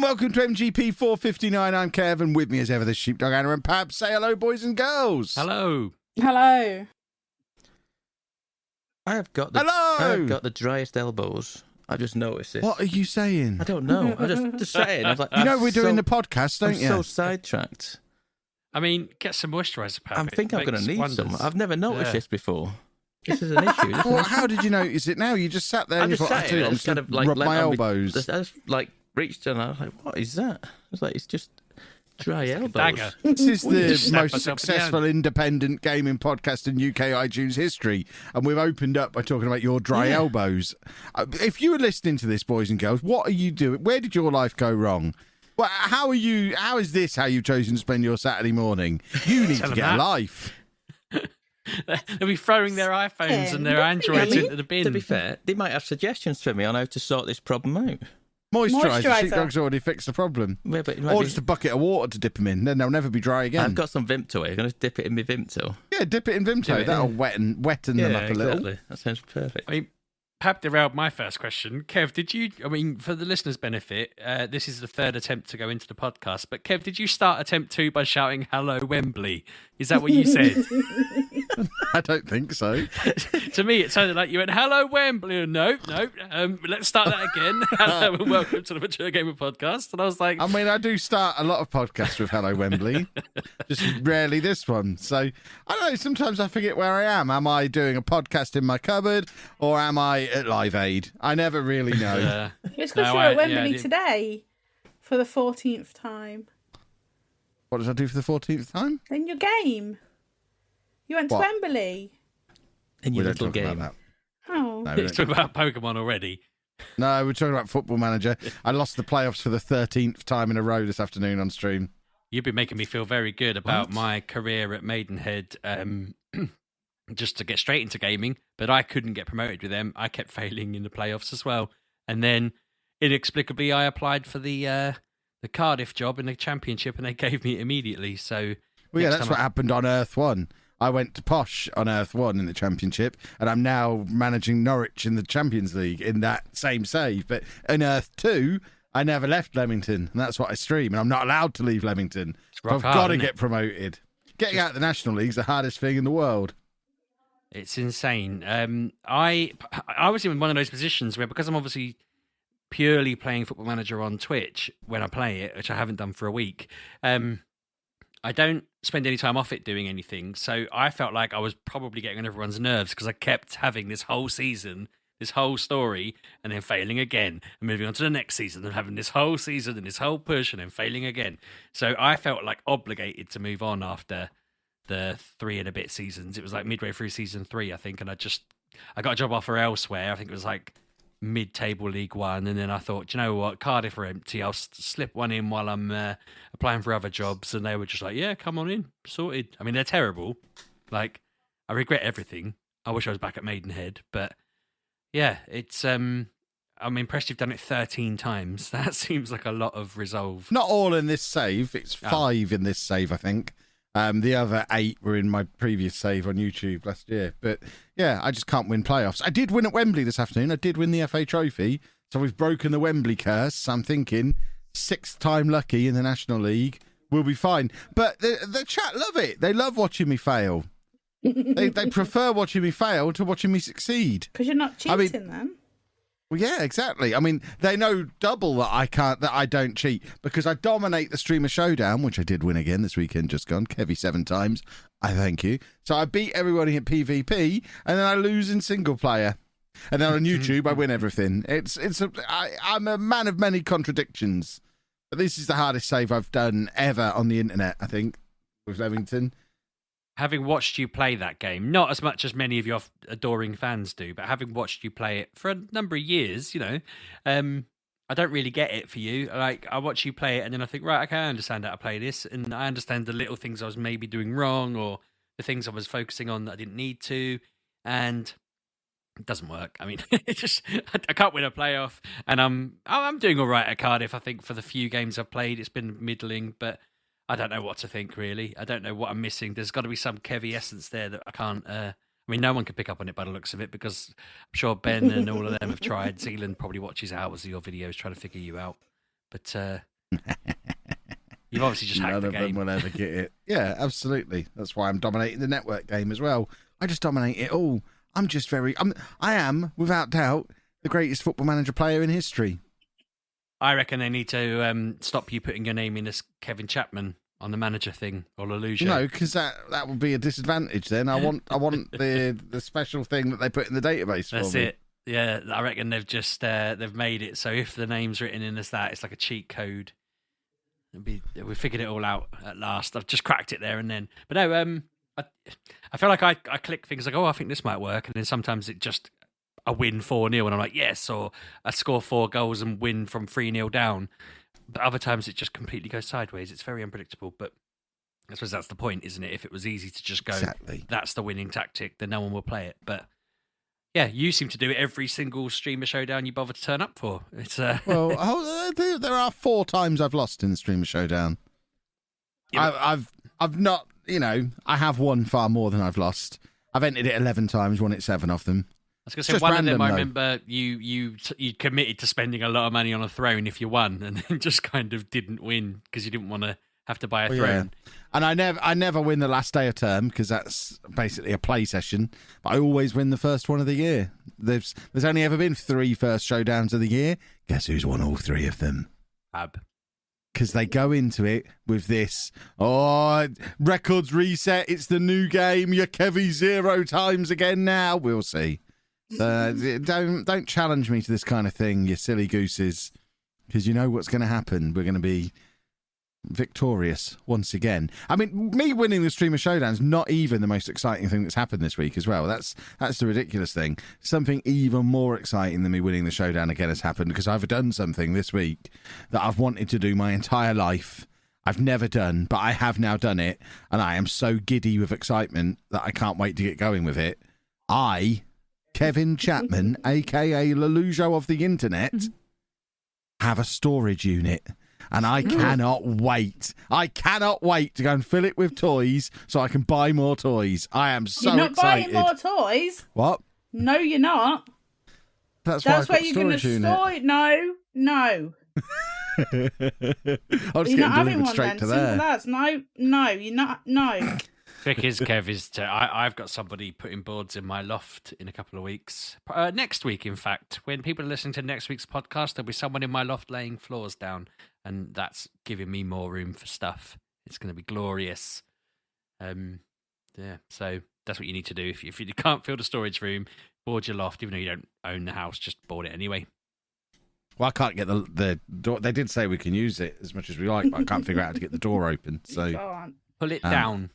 welcome to MGP459. I'm Kev, and with me as ever, the Sheepdog, Anna and Pab. Say hello, boys and girls. Hello. Hello. I've got the driest elbows. I just noticed this. What are you saying? I don't know. I'm just saying. I was like, we're doing the podcast, don't you? I'm so sidetracked. I mean, get some moisturizer, Pab. I think I'm going to need wonders. some. I've never noticed this before. This is an issue. Well, how did you notice it now? You just sat there and you thought, I'm just kind of like rub my elbows. I just like reached and I was like, what is that? I was like, it's just dry elbows. Dagger. This is the most successful independent gaming podcast in UK iTunes history, and we've opened up by talking about your dry elbows. If you were listening to this, boys and girls, what are you doing? Where did your life go wrong? Well, how is this how you've chosen to spend your Saturday morning? You need to get a life. They'll be throwing their iPhones and their Androids into the bin. To be fair, they might have suggestions for me on how to sort this problem out. Moisturizer. Sheepdog's already fixed the problem. Yeah, but or just a bucket of water to dip them in, then they'll never be dry again. I've got some Vimto. I'm going to dip it in my Vimto. Yeah, dip it in Vimto. That'll wetten them up a little. That sounds perfect. I mean, Pab derailed my first question. Kev, did you, for the listeners' benefit, this is the third attempt to go into the podcast, but Kev, did you start attempt 2 by shouting, "Hello, Wembley"? Is that what you said? I don't think so. To me, it sounded like you went, "Hello, Wembley." No. Let's start that again. Hello and welcome to the Mature Gamer Podcast. And I was like... I mean, I do start a lot of podcasts with "Hello, Wembley." Just rarely this one. So, I don't know, sometimes I forget where I am. Am I doing a podcast in my cupboard or am I at Live Aid? I never really know. It's because you're at Wembley today for the 14th time. What did I do for the 14th time? In your game. You went to Wembley. In your little game. Oh. No, It's talking about Pokémon already. No, we're talking about Football Manager. I lost the playoffs for the 13th time in a row this afternoon on stream. You've been making me feel very good about my career at Maidenhead, just to get straight into gaming, but I couldn't get promoted with them. I kept failing in the playoffs as well. And then, inexplicably, I applied for the Cardiff job in the Championship, and they gave me it immediately. So, well, yeah, that's what happened on Earth 1. I went to Posh on Earth 1 in the Championship, and I'm now managing Norwich in the Champions League in that same save. But in Earth 2, I never left Leamington, and that's what I stream, and I'm not allowed to leave Leamington. So I've got to get promoted. Getting out of the National League is the hardest thing in the world. It's insane. I was in one of those positions where, because I'm obviously purely playing Football Manager on Twitch when I play it, which I haven't done for a week, I don't spend any time off it doing anything. So I felt like I was probably getting on everyone's nerves because I kept having this whole season, this whole story, and then failing again, and moving on to the next season, and having this whole season and this whole push, and then failing again. So I felt like obligated to move on after the 3 and a bit seasons. It was like midway through season 3, I think, and I got a job offer elsewhere. I think it was like mid-table League One, and then I thought, you know what, Cardiff are empty, I'll slip one in while I'm applying for other jobs. And they were just like, yeah, come on in, sorted. I mean, they're terrible. Like, I regret everything. I wish I was back at Maidenhead, but yeah, it's I'm impressed you've done it 13 times. That seems like a lot of resolve. Not all in this save. It's 5 in this save, I think. The other 8 were in my previous save on YouTube last year. But yeah, I just can't win playoffs. I did win at Wembley this afternoon. I did win the FA Trophy. So we've broken the Wembley curse. I'm thinking 6th time lucky in the National League. We'll be fine. But the chat love it. They love watching me fail. They prefer watching me fail to watching me succeed. Because you're not cheating then. Well, yeah, exactly. I mean, they know double that I don't cheat because I dominate the streamer Showdown, which I did win again this weekend, just gone. KeVIIn 7 times. I thank you. So I beat everybody at PvP, and then I lose in single player. And then on YouTube, I win everything. I'm a man of many contradictions. But this is the hardest save I've done ever on the internet, I think, with Leamington. Having watched you play that game, not as much as many of your adoring fans do, but having watched you play it for a number of years, I don't really get it for you. Like, I watch you play it and then I think, right, okay, I understand how to play this, and I understand the little things I was maybe doing wrong or the things I was focusing on that I didn't need to, and it doesn't work. I mean, I can't win a playoff, and I'm doing all right at Cardiff. I think for the few games I've played, it's been middling, but I don't know what to think, really. I don't know what I'm missing. There's got to be some KeVIIn essence there that I can't... I mean, no one can pick up on it by the looks of it, because I'm sure Ben and all of them have tried. Zealand probably watches hours of your videos trying to figure you out. But You've obviously just hacked None the of them game. will ever get it. Yeah, absolutely. That's why I'm dominating the network game as well. I just dominate it all. I am, without doubt, the greatest Football Manager player in history. I reckon they need to stop you putting your name in as Kevin Chapman on the manager thing or Leluja. No, because that would be a disadvantage. Then I want the special thing that they put in the database. That's for me. it. Yeah, I reckon they've just they've made it so if the name's written in as that, it's like a cheat code. We figured it all out at last. I've just cracked it there and then. But no, I feel like I click things like, oh, I think this might work, and then sometimes it just a win 4-0, and I'm like, yes, or I score 4 goals and win from 3-0 down. But other times it just completely goes sideways. It's very unpredictable, but I suppose that's the point, isn't it? If it was easy to just go, Exactly. That's the winning tactic, then no one will play it. But yeah, you seem to do it every single streamer showdown you bother to turn up for. It's Well, there are 4 times I've lost in the Streamer Showdown. Yeah, I've not, I have won far more than I've lost. I've entered it 11 times, won it 7 of them. I was going to say, just one random, of them, I though. remember you committed to spending a lot of money on a throne if you won, and then just kind of didn't win because you didn't want to have to buy a throne. And I never win the last day of term because that's basically a play session. But I always win the first one of the year. There's only ever been 3 first showdowns of the year. Guess who's won all 3 of them? Ab. Because they go into it with this, records reset, it's the new game, you're KeVIIn 0 times again now. We'll see. Don't challenge me to this kind of thing, you silly gooses, because you know what's going to happen. We're going to be victorious once again. I mean, me winning the Streamer Showdown is not even the most exciting thing that's happened this week as well. That's the ridiculous thing. Something even more exciting than me winning the Showdown again has happened, because I've done something this week that I've wanted to do my entire life. I've never done, but I have now done it, and I am so giddy with excitement that I can't wait to get going with it. I, KeVIIn Chapman, aka Lelujo of the internet, have a storage unit. And I cannot wait. I cannot wait to go and fill it with toys so I can buy more toys. I am so You're not excited. buying more toys? What? No, you're not. That's why That's I've where got a you're going to storage unit. store. No. I'll just You're get not having delivered one straight then. to Simple there. as. No, you're not. No. Trick is, Kev, I've got somebody putting boards in my loft in a couple of weeks. Next week, in fact. When people are listening to next week's podcast, there'll be someone in my loft laying floors down, and that's giving me more room for stuff. It's going to be glorious. Yeah, so that's what you need to do. If you can't fill the storage room, board your loft, even though you don't own the house, just board it anyway. Well, I can't get the door. They did say we can use it as much as we like, but I can't figure out how to get the door open. So Can't. Pull it down.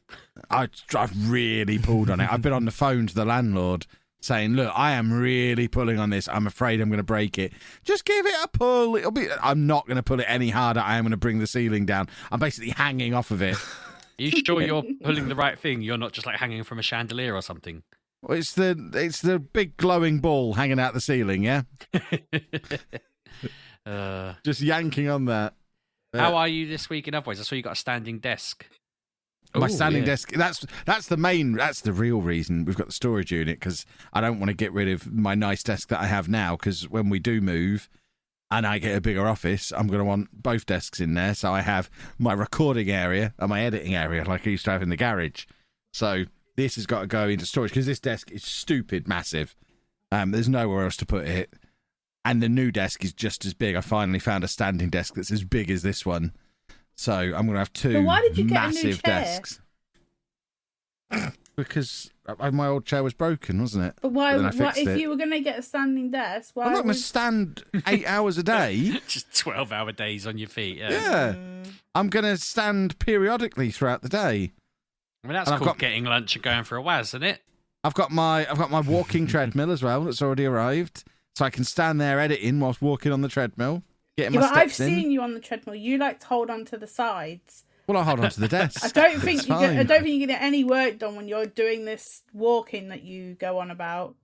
I've really pulled on it. I've been on the phone to the landlord saying, look, I am really pulling on this. I'm afraid I'm going to break it. Just give it a pull. I'm not going to pull it any harder. I am going to bring the ceiling down. I'm basically hanging off of it. Are you sure you're pulling the right thing? You're not just like hanging from a chandelier or something? Well, it's the big glowing ball hanging out the ceiling, yeah? Just yanking on that. How are you this week in otherwise? I saw you got a standing desk. My Ooh, standing yeah. desk, that's the real reason we've got the storage unit, because I don't want to get rid of my nice desk that I have now, because when we do move and I get a bigger office, I'm going to want both desks in there. So I have my recording area and my editing area like I used to have in the garage. So this has got to go into storage because this desk is stupid massive. There's nowhere else to put it. And the new desk is just as big. I finally found a standing desk that's as big as this one. So I'm going to have 2 But why did you get a new massive chair? desks. Because my old chair was broken, wasn't it? But why? Then I fixed If it. you were going to get a standing desk, why? I'm not going would- to stand 8 hours a day. Just 12-hour days on your feet. Yeah. Yeah. I'm going to stand periodically throughout the day. I mean, that's And I've called got- getting lunch and going for a waz, isn't it? I've got my walking treadmill as well. That's already arrived. So I can stand there editing whilst walking on the treadmill, getting Yeah, my but I've steps in. seen you on the treadmill. You like to hold on to the sides. Well, I'll hold on to the desk. I don't think It's you get. I fine. don't think you get any work done when you're doing this walking that you go on about.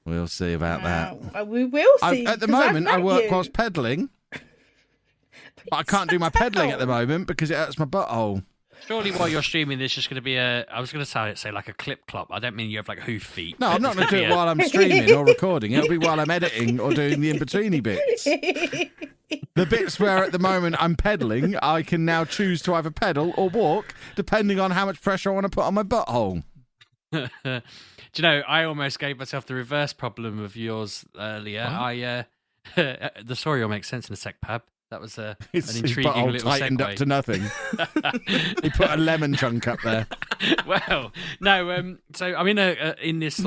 We'll see about that. We will see. At the 'cause I've moment, I met work you. whilst pedalling. But I can't do my pedalling at the moment because it hurts my butthole. Surely while you're streaming, there's just going to be I was going to say like a clip clop. I don't mean you have like hoof feet. No, I'm not going to do it while I'm streaming or recording. It'll be while I'm editing or doing the in-betweeny bits. The bits where at the moment I'm pedaling, I can now choose to either pedal or walk, depending on how much pressure I want to put on my butthole. Do you know, I almost gave myself the reverse problem of yours earlier. The story will make sense in a sec, Pab. That was an intriguing little tightened segue. up to nothing. He put a lemon chunk up there. Well, no. So I'm in this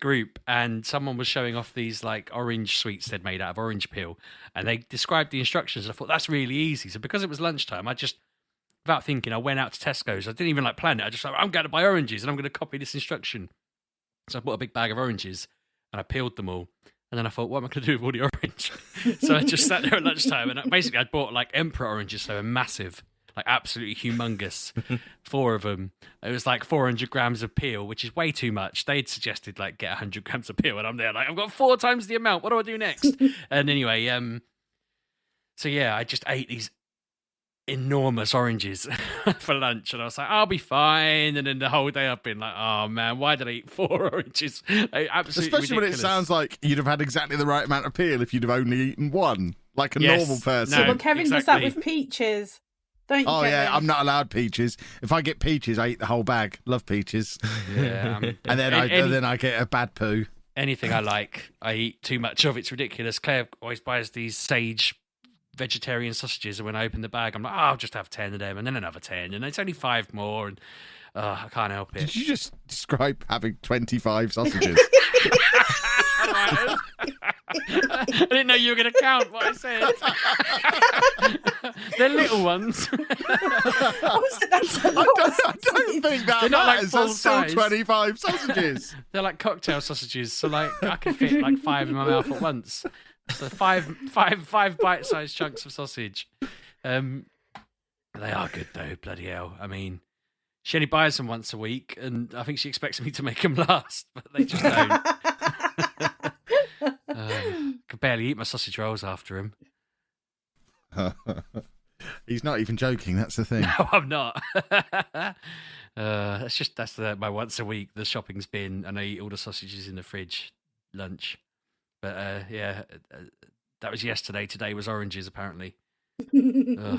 group, and someone was showing off these like orange sweets they'd made out of orange peel, and they described the instructions. I thought that's really easy. So because it was lunchtime, I just, without thinking, I went out to Tesco's. I didn't even plan it. I just I'm going to buy oranges, and I'm going to copy this instruction. So I bought a big bag of oranges, and I peeled them all. And then I thought, what am I going to do with all the orange? So I just sat there at lunchtime, and basically I'd bought like emperor oranges, so massive, like absolutely humongous, 4 of them. It was like 400 grams of peel, which is way too much. They'd suggested like get 100 grams of peel, and I'm there like, I've got 4 times the amount. What do I do next? And anyway, so yeah, I just ate these enormous oranges for lunch, and I was like, I'll be fine. And then the whole day I've been like, oh man, why did I eat 4 oranges? Absolutely Especially ridiculous. when it sounds like you'd have had exactly the right amount of peel if you'd have only eaten 1, like a normal person. No, Well, KeVIIn does that with peaches, don't you? Oh KeVIIn? yeah, I'm not allowed peaches. If I get peaches, I eat the whole bag. Love peaches. Yeah, and then I get a bad poo. Anything I like, I eat too much of. It's ridiculous. Claire always buys these sage vegetarian sausages, and when I open the bag, I'm like, I'll just have 10 of them, and then another 10, and it's only 5 more, and I can't help it. Did you just describe having 25 sausages? I didn't know you were going to count what I said. They're little ones. I don't think that They're not like matters. full There's still size. 25 sausages. They're like cocktail sausages, so like I can fit like 5 in my mouth at once. So five bite-sized chunks of sausage. They are good though, bloody hell. I mean, she only buys them once a week, and I think she expects me to make them last, but they just don't. Could barely eat my sausage rolls after him. He's not even joking. That's the thing. No, I'm not. That's my once a week. The shopping's bin, and I eat all the sausages in the fridge lunch. But that was yesterday. Today was oranges, apparently.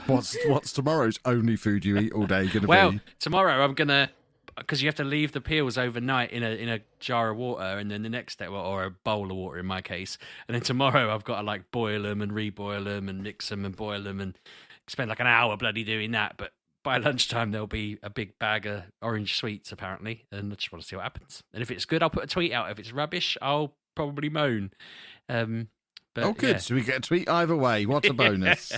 What's tomorrow's only food you eat all day going to be? Well, tomorrow I'm gonna, because you have to leave the peels overnight in a jar of water, and then the next day, or a bowl of water in my case, and then tomorrow I've got to like boil them and reboil them and mix them and boil them and spend like an hour bloody doing that. But by lunchtime there'll be a big bag of orange sweets apparently, and I just want to see what happens. And if it's good, I'll put a tweet out. If it's rubbish, I'll probably moan. But, good. yeah. So we get a tweet either way. What a bonus.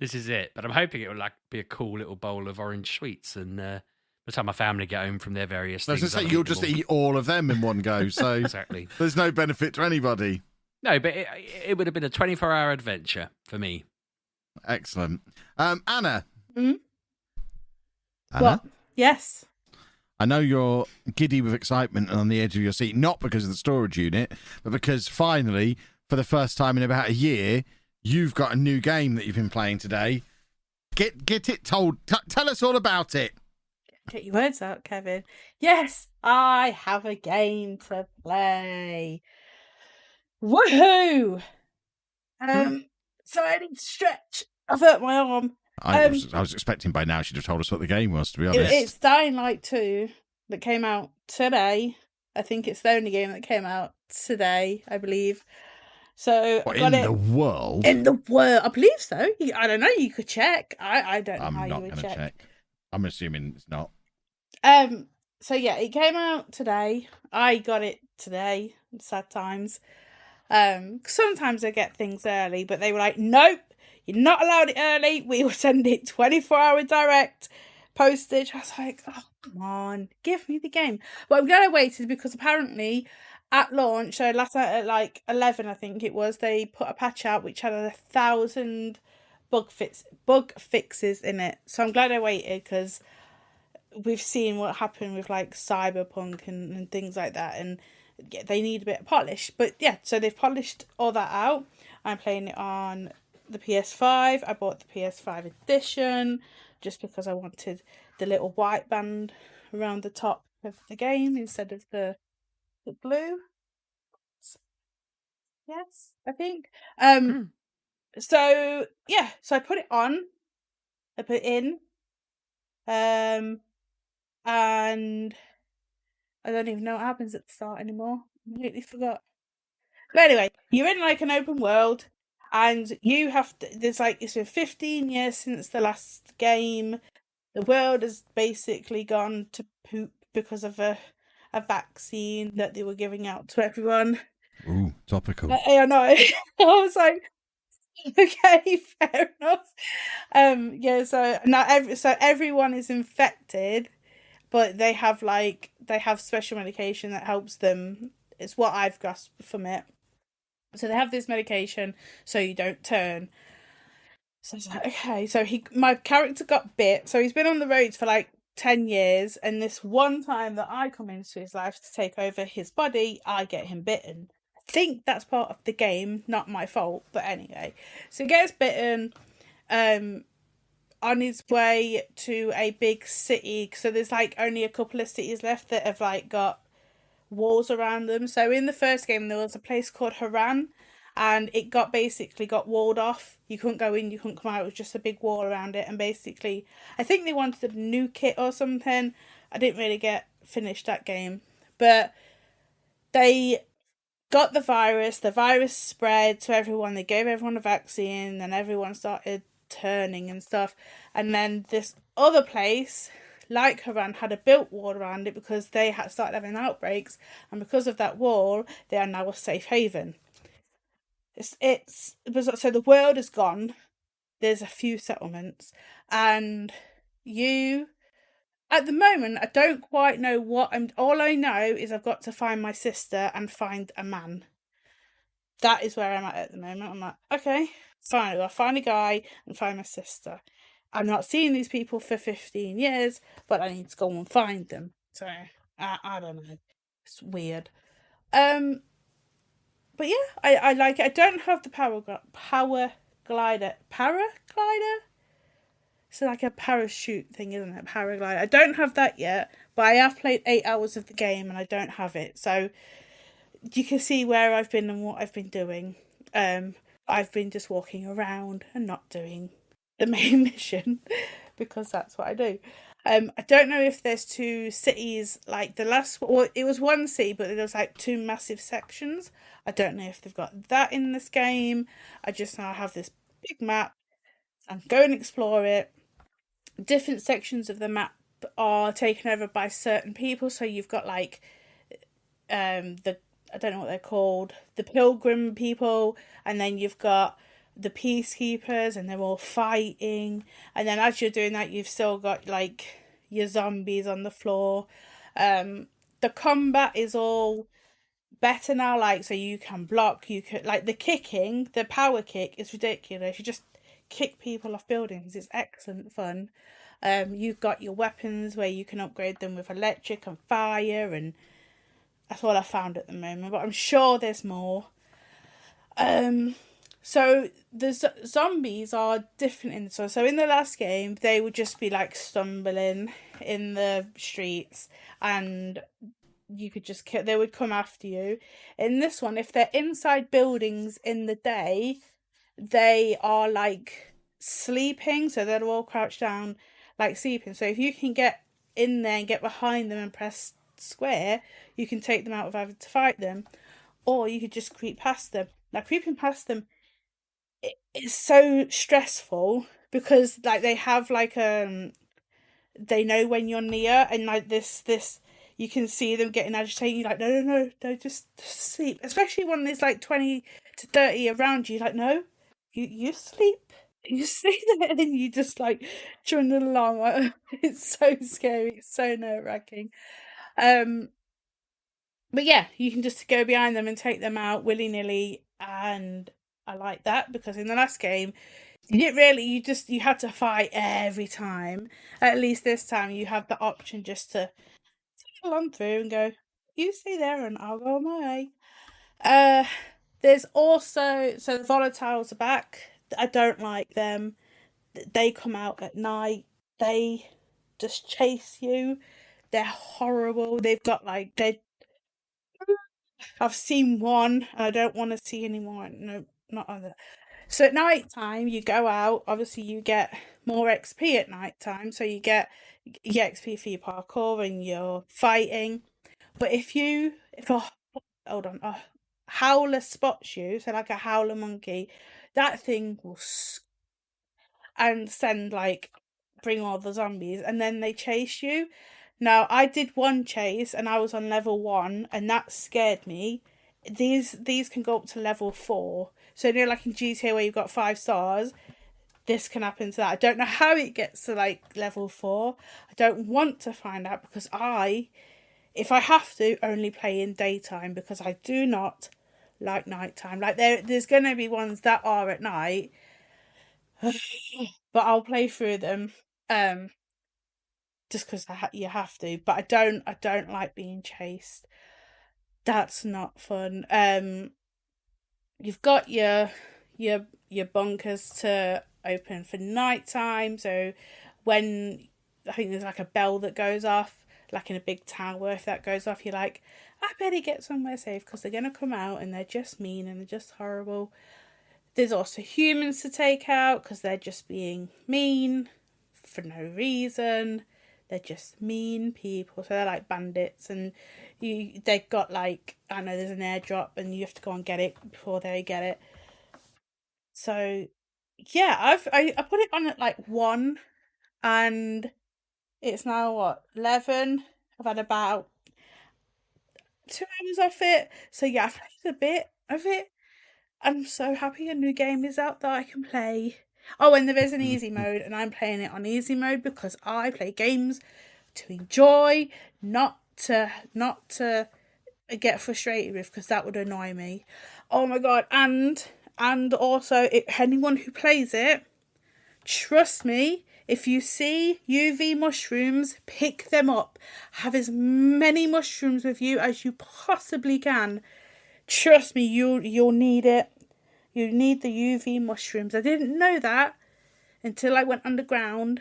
This is it. But I'm hoping it will like be a cool little bowl of orange sweets, and by the time my family get home from their various I was things, going to say, you'll just eat all of them in one go. So exactly. There's no benefit to anybody. No, but it would have been a 24-hour adventure for me. Excellent. Anna. Hmm? Anna? What? Yes. I know you're giddy with excitement and on the edge of your seat, not because of the storage unit, but because finally, for the first time in about a year, you've got a new game that you've been playing today. Get it told. Tell us all about it. Get your words out, KeVIIn. Yes, I have a game to play. Woohoo! So I need to stretch. I've hurt my arm. I was expecting by now she'd have told us what the game was, to be honest. It's Dying Light 2 that came out today. I think it's the only game that came out today, I believe. So What, in the world? In the world, I believe so. I don't know. You could check. I don't know how you would check. I'm assuming it's not. So yeah, it came out today. I got it today. Sad times. Sometimes I get things early, but they were like, nope, you're not allowed it early. We will send it 24-hour direct postage. I was like, oh, come on, give me the game. But I'm glad I waited, because apparently at launch, so last night at like 11, I think it was, they put a patch out which had 1,000 bug fixes in it. So I'm glad I waited, because we've seen what happened with like Cyberpunk and things like that, and yeah, they need a bit of polish. But yeah, so they've polished all that out. I'm playing it on the PS5. I bought the PS5 edition just because I wanted the little white band around the top of the game instead of the blue. Yes, I think. So yeah, so I put it on. I put it in. And I don't even know what happens at the start anymore. I completely forgot. But anyway, you're in like an open world, and you have to. There's like it's been 15 years since the last game. The world has basically gone to poop because of a vaccine that they were giving out to everyone. Ooh, topical. I know. I was like, okay, fair enough. Yeah. So now everyone is infected, but they have special medication that helps them. It's what I've grasped from it. So they have this medication so you don't turn. So it's like, okay, so my character got bit, so he's been on the roads for like 10 years, and this one time that I come into his life to take over his body, I get him bitten. I think that's part of the game, not my fault, but anyway. So he gets bitten, on his way to a big city, so there's like only a couple of cities left that have like got walls around them. So in the first game there was a place called Haran, and it basically got walled off. You couldn't go in, you couldn't come out. It was just a big wall around it, and basically I think they wanted to nuke it or something. I didn't really finish that game, but they got the virus spread to everyone. They gave everyone a vaccine, and everyone started turning and stuff. And then this other place like Haran had a built wall around it because they had started having outbreaks, and because of that wall they are now a safe haven. So the world is gone. There's a few settlements, and you at the moment I don't quite know what all I know is I've got to find my sister and find a man. That is where I'm at the moment. I'm like, okay, fine, I'll find a guy and find my sister. I'm not seeing these people for 15 years, but I need to go and find them. So, I don't know. It's weird. But yeah, I like it. I don't have the power glider. Paraglider? It's like a parachute thing, isn't it? Paraglider. I don't have that yet, but I have played 8 hours of the game and I don't have it. So, you can see where I've been and what I've been doing. I've been just walking around and not doing the main mission because that's what I do. I don't know if there's 2 cities like the last. Well, it was 1 city, but there was like 2 massive sections. I don't know if they've got that in this game. I just now have this big map and go and explore it. Different sections of the map are taken over by certain people. So you've got like I don't know what they're called, the pilgrim people, and then you've got the peacekeepers, and they're all fighting. And then as you're doing that, you've still got like your zombies on the floor. The combat is all better now, like so you can block, you could like the power kick is ridiculous. You just kick people off buildings. It's excellent fun. You've got your weapons where you can upgrade them with electric and fire, and that's all I found at the moment, but I'm sure there's more. So the zombies are different in this one. So in the last game, they would just be like stumbling in the streets, and you could just they would come after you. In this one, if they're inside buildings in the day, they are like sleeping, so they're all crouched down like sleeping. So if you can get in there and get behind them and press square, you can take them out without having to fight them, or you could just creep past them. Now creeping past them is so stressful because like they have like they know when you're near, and like this you can see them getting agitated. You're like, no, just sleep, especially when there's like 20 to 30 around you. Like, no, you sleep. You stay there, and then you just like trundle along. It's so scary. It's so nerve-wracking. But yeah, you can just go behind them and take them out willy-nilly, and I like that because in the last game you didn't really, you had to fight every time. At least this time you have the option just to follow on through and go, you stay there and I'll go on my way. There's also, so the Volatiles are back. I don't like them. They come out at night. They just chase you. They're horrible. They've got like, I've seen one, and I don't want to see any more. No, not other. So at night time, you go out. Obviously, you get more XP at night time. So you get XP for your parkour and your fighting. But if a hold on, a howler spots you, so like a howler monkey, that thing will and send like bring all the zombies, and then they chase you. Now I did one chase and I was on level 1, and that scared me. These can go up to level 4. So like in GTA where you've got 5 stars, this can happen to that. I don't know how it gets to like level 4. I don't want to find out because if I have to, only play in daytime because I do not like nighttime. Like there's going to be ones that are at night, but I'll play through them, just because you have to. But I don't like being chased. That's not fun. You've got your bunkers to open for nighttime. So when I think there's like a bell that goes off, like in a big tower, if that goes off, you're like, I better get somewhere safe because they're gonna come out and they're just mean and they're just horrible. There's also humans to take out because they're just being mean for no reason. They're just mean people. So they're like bandits, and they've got like, I know there's an airdrop and you have to go and get it before they get it. So yeah, I put it on at like 1, and it's now what, 11. I've had about 2 hours off it. So yeah, I've played a bit of it. I'm so happy a new game is out that I can play. Oh, and there is an easy mode, and I'm playing it on easy mode because I play games to enjoy, not to get frustrated with, because that would annoy me. Oh my god! And also, anyone who plays it, trust me, if you see UV mushrooms, pick them up. Have as many mushrooms with you as you possibly can. Trust me, you'll need it. You need the UV mushrooms. I didn't know that until I went underground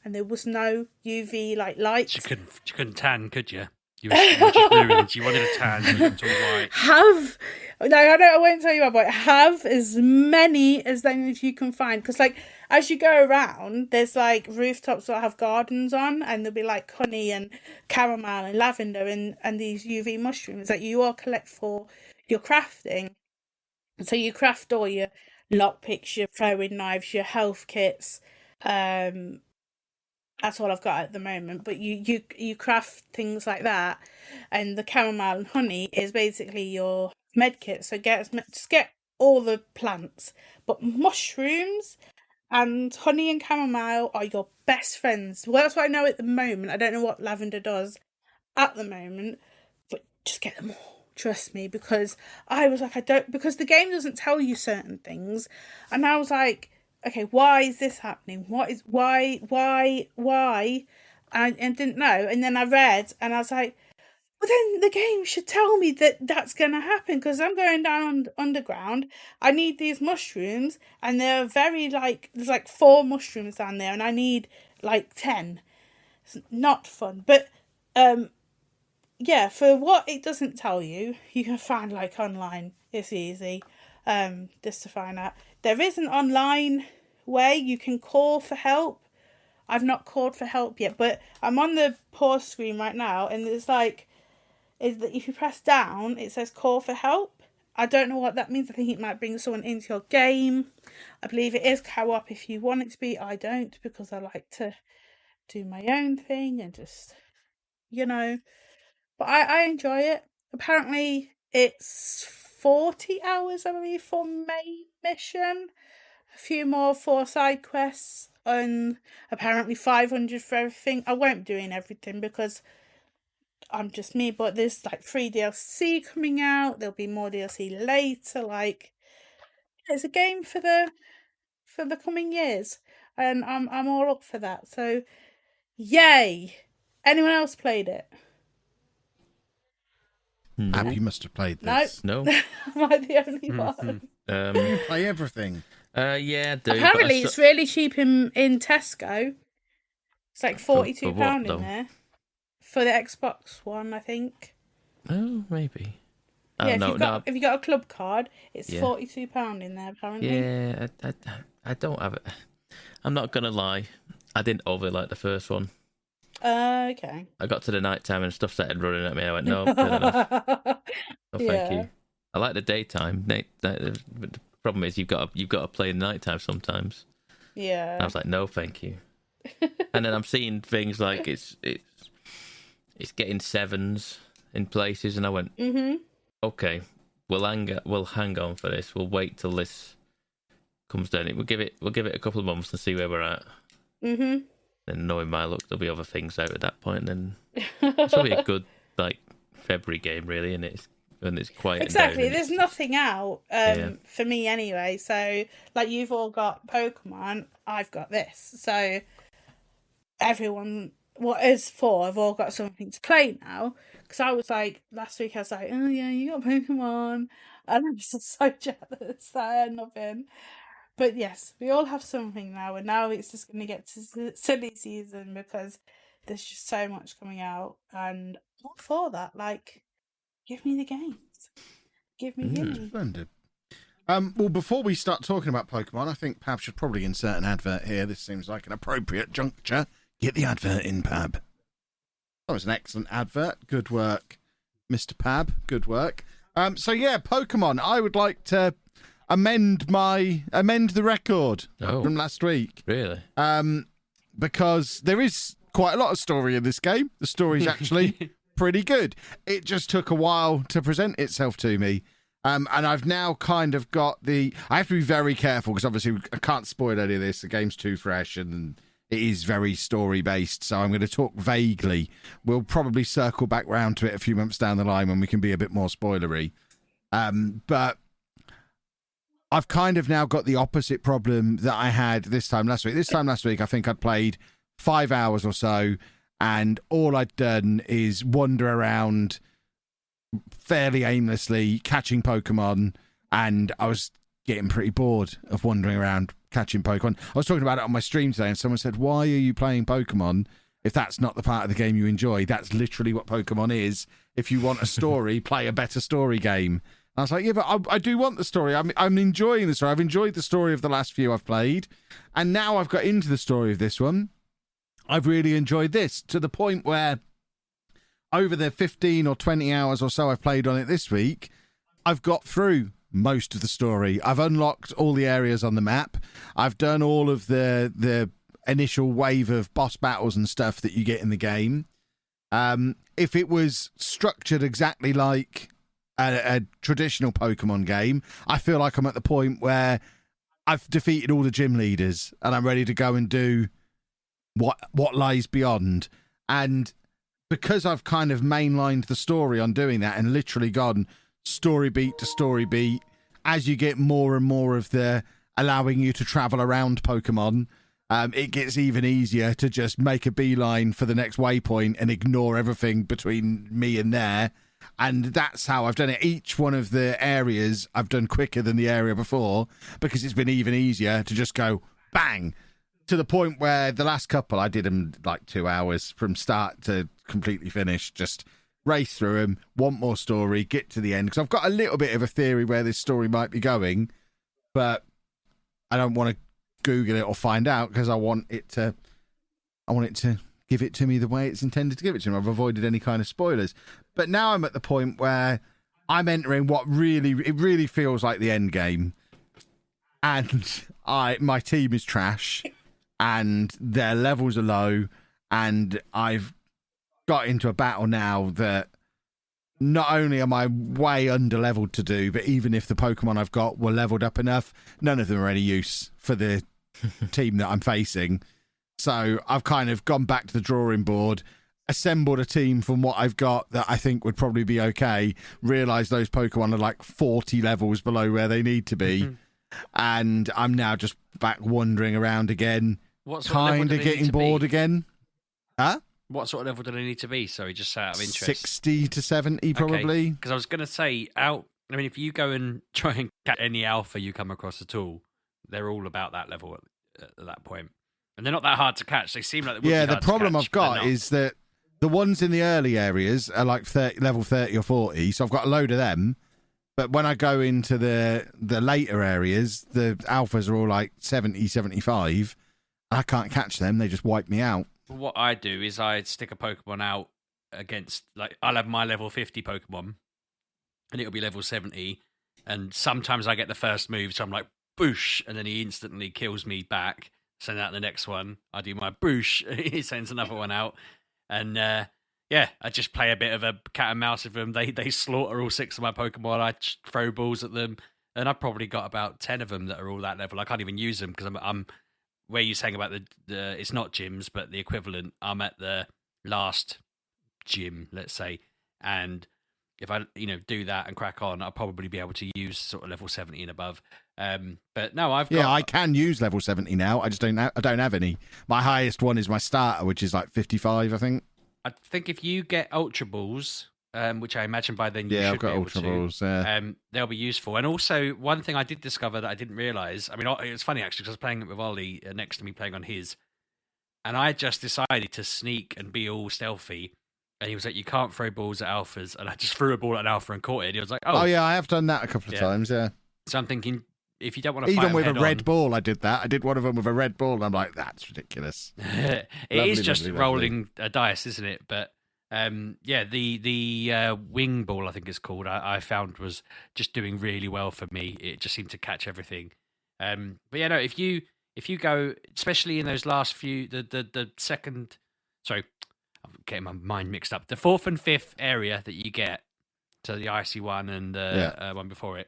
and there was no UV like lights. You couldn't tan, could you? You were just ruined. You wanted a tan, you looked all white. I won't tell you about it. Have as many as you can find, because like as you go around, there's like rooftops that have gardens on, and there'll be like honey and chamomile and lavender and these UV mushrooms that you all collect for your crafting. So you craft all your lockpicks, your throwing knives, your health kits. That's all I've got at the moment. But you craft things like that, and the chamomile and honey is basically your med kit. So just get all the plants, but mushrooms and honey and chamomile are your best friends. Well, that's what I know at the moment. I don't know what lavender does at the moment, but just get them all. Trust me, because I was like, because the game doesn't tell you certain things, and I was like, okay, why is this happening? Why? And didn't know, and then I read, and I was like, well, then the game should tell me that that's going to happen, because I'm going down underground. I need these mushrooms, and they're very there's like 4 mushrooms down there, and I need like 10. It's not fun, but yeah, for what it doesn't tell you, you can find like online. It's easy, just to find out. There is an online way you can call for help. I've not called for help yet, but I'm on the pause screen right now, and it's like, is that if you press down, it says call for help. I don't know what that means. I think it might bring someone into your game. I believe it is co-op if you want it to be. I don't, because I like to do my own thing and just, but I enjoy it. Apparently, it's 40 hours, I believe, for main mission. A few more for side quests, and apparently 500 for everything. I won't be doing everything because I'm just me, but there's like 3 DLC coming out. There'll be more DLC later. Like, it's a game for the coming years, and I'm all up for that. So, yay! Anyone else played it? Ab, you must have played this. No. Am I the only one? Play everything. Yeah, do. Apparently, it's really cheap in Tesco. It's like £42 in there for the Xbox One, I think. Oh, maybe. Yeah, no, if you got a club card, it's £42 in there apparently. Yeah, I don't have it. I'm not gonna lie, I didn't overly like the first one. Okay. I got to the night time and stuff started running at me. I went, no, good enough. No, thank you. I like the daytime. The problem is you've got to play in the nighttime sometimes. Yeah. And I was like, no, thank you. And then I'm seeing things like it's getting 7s in places, and I went, okay, we'll hang on for this. We'll wait till this comes down. We'll give it a couple of months and see where we're at. Then knowing my luck, there'll be other things out at that point. Then it's probably a good February game, really, and it's quiet. Exactly. There's nothing out for me anyway. So you've all got Pokemon, I've got this. So everyone, what is for, have all got something to play now. Because I was last week I was like, oh yeah, you got Pokemon, and I'm just so jealous that I had nothing. But yes, we all have something now, and now it's just going to get to silly season because there's just so much coming out, and all for that. Give me the games. Give me. Splendid. Well, before we start talking about Pokemon, I think Pab should probably insert an advert here. This seems like an appropriate juncture. Get the advert in, Pab. That was an excellent advert. Good work, Mr. Pab. Good work. So yeah, Pokemon. I would like to amend the record from last week. Really? Because there is quite a lot of story in this game. The story's actually pretty good. It just took a while to present itself to me. And I've now kind of got I have to be very careful because obviously I can't spoil any of this. The game's too fresh and it is very story-based, so I'm going to talk vaguely. We'll probably circle back round to it a few months down the line when we can be a bit more spoilery. But I've kind of now got the opposite problem that I had this time last week. This time last week, I think I'd played 5 hours or so, and all I'd done is wander around fairly aimlessly, catching Pokemon, and I was getting pretty bored of wandering around catching Pokemon. I was talking about it on my stream today, and someone said, why are you playing Pokemon if that's not the part of the game you enjoy? That's literally what Pokemon is. If you want a story, play a better story game. I was like, yeah, but I do want the story. I'm enjoying the story. I've enjoyed the story of the last few I've played. And now I've got into the story of this one. I've really enjoyed this to the point where over the 15 or 20 hours or so I've played on it this week, I've got through most of the story. I've unlocked all the areas on the map. I've done all of the initial wave of boss battles and stuff that you get in the game. If it was structured exactly like a traditional Pokemon game, I feel like I'm at the point where I've defeated all the gym leaders and I'm ready to go and do what lies beyond. And because I've kind of mainlined the story on doing that and literally gone story beat to story beat, as you get more and more of the allowing you to travel around Pokemon, it gets even easier to just make a beeline for the next waypoint and ignore everything between me and there. And that's how I've done it. Each one of the areas I've done quicker than the area before because it's been even easier to just go bang, to the point where the last couple I did them 2 hours from start to completely finish, just race through them, want more story, get to the end, because I've got a little bit of a theory where this story might be going, but I don't want to Google it or find out because I want it to give it to me the way it's intended to give it to me. I've avoided any kind of spoilers. But now I'm at the point where I'm entering what really feels like the end game. And my team is trash and their levels are low, and I've got into a battle now that not only am I way under-leveled to do, but even if the Pokemon I've got were leveled up enough, none of them are any use for the team that I'm facing. So I've kind of gone back to the drawing board, assembled a team from what I've got that I think would probably be okay, realised those Pokemon are 40 levels below where they need to be, and I'm now just back wandering around again, kind of getting bored again. Huh? What sort of level do they need to be? Sorry, just out of interest. 60 to 70 probably. Because I was going to say, if you go and try and catch any alpha you come across at all, they're all about that level at that point. And they're not that hard to catch. They seem like they would be hard the problem to catch, I've got is that the ones in the early areas are level 30 or 40, so I've got a load of them, But when I go into the later areas, the alphas are all like 70, 75. I can't catch them. They just wipe me out. What I do is I stick a Pokemon out against, like, I'll have my level 50 Pokemon, and it'll be level 70. And sometimes I get the first move, so I'm like, boosh, and then he instantly kills me back. Send out the next one. I do my boosh, he sends another one out. And yeah, I just play a bit of a cat and mouse with them. They slaughter all 6 of my Pokemon. I throw balls at them, and I've probably got about 10 of them that are all that level. I can't even use them because I'm where you're saying about the it's not gyms, but the equivalent. I'm at the last gym, let's say, and if I do that and crack on, I'll probably be able to use sort of level 70 and above. But no, I can use level 70 now. I just don't have any. My highest one is my starter, which is like 55, I think. I think if you get Ultra Balls, which I imagine by then you should I've got be able Ultra to, Balls. Yeah. they'll be useful. And also, one thing I did discover that I didn't realise, I mean, it's funny actually, because I was playing it with Ollie next to me playing on his, and I just decided to sneak and be all stealthy. And he was like, you can't throw balls at alphas. And I just threw a ball at an alpha and caught it. And he was like, oh yeah, I have done that a couple of times, yeah. So I'm thinking, if you don't want to even fight with a red on, ball, I did that. I did one of them with a red ball, and I'm like, that's ridiculous. It is just rolling a dice, isn't it? But yeah, the wing ball, I think it's called, I found was just doing really well for me. It just seemed to catch everything. But yeah, no, if you go, especially in those last few, the second, sorry, I'm getting my mind mixed up. The 4th and 5th area that you get, so the icy one and the one before it,